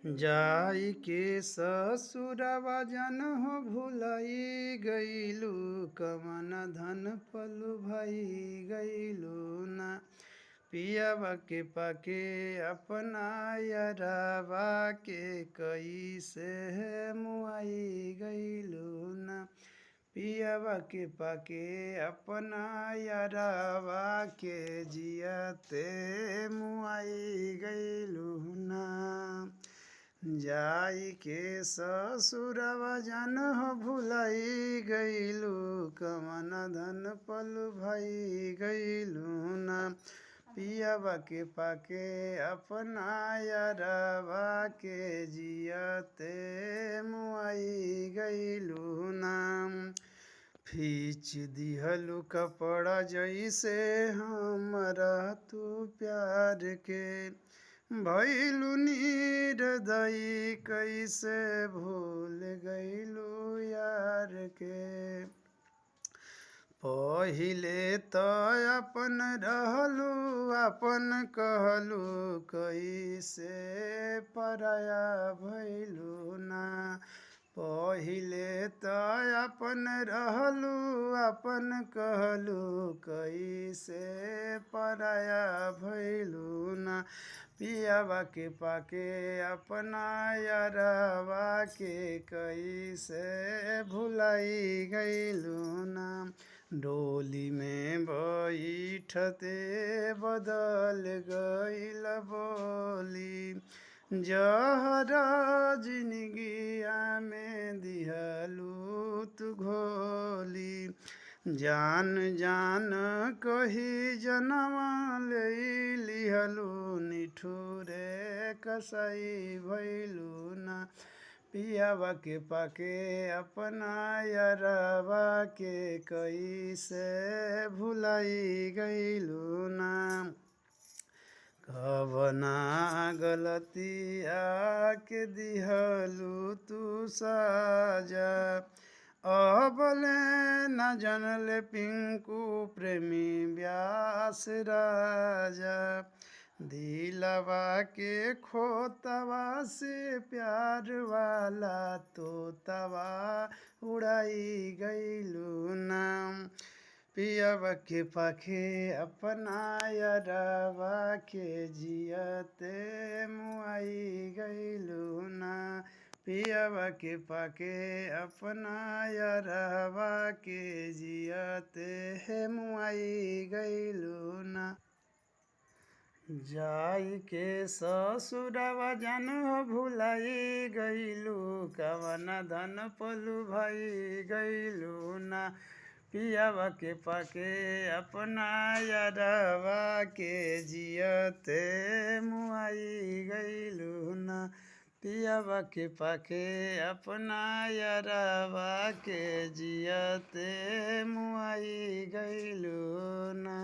जाई के ससुरवा जन हो भुलाई गईलू कवन धन पलु भई गईलू ना पियावा के पाके अपना यरावा के कैसे मुआई गईलू ना पियावा के पाके अपना यरावा के जियते मुआई गईलू ना जाई के ससुरवा जन हो भुलाई गईलू कवन धन पलु भई गईलू ना पियावा के पाके अपना यरावा के जियते मुआई गईलू ना फीच दिहलू कपड़ा जैसे हमरा तू प्यार के भैलू निर्दयी कैसे भूल गईलू यार के पहिले तो अपन रहलू अपन कहलू कैसे पराया भैलू ना पहिले तो अपन रहलू अपन कहलू कैसे पराया भैलू ना पियावा के पाके अपना यरावा के कैसे भुलाई गईलू ना डोली में बैठते बदल गईल बोली जहरा जिंदगिया में दिहलू तू घोली जान जान कही जनवा ले लिहलू निठुरे कसाई भैलू ना पियावा के पाके अपना यरावा के कैसे भुलाई गईलू ना कवना गलतिया के दिहलू तू साजा अबले न जनले पिंकू प्रेमी व्यास राजा दिलवा के खोतवा से प्यार वाला तोतवा उड़ाई गईलू ना पियावा के पाखे अपना यरावा के जियते मुआई गईलू ना पियावा के पाके अपना यरावा के जियते मुआई गईलू ना जाई के ससुरवा जन हो भुलाई गईलू कवन धन पलु भई गईलू ना पियावा के पाके अपना यरावा के जियते मुआई गईलू ना पियावा के पाके अपना यरावा के जियते मुआई गईलू ना।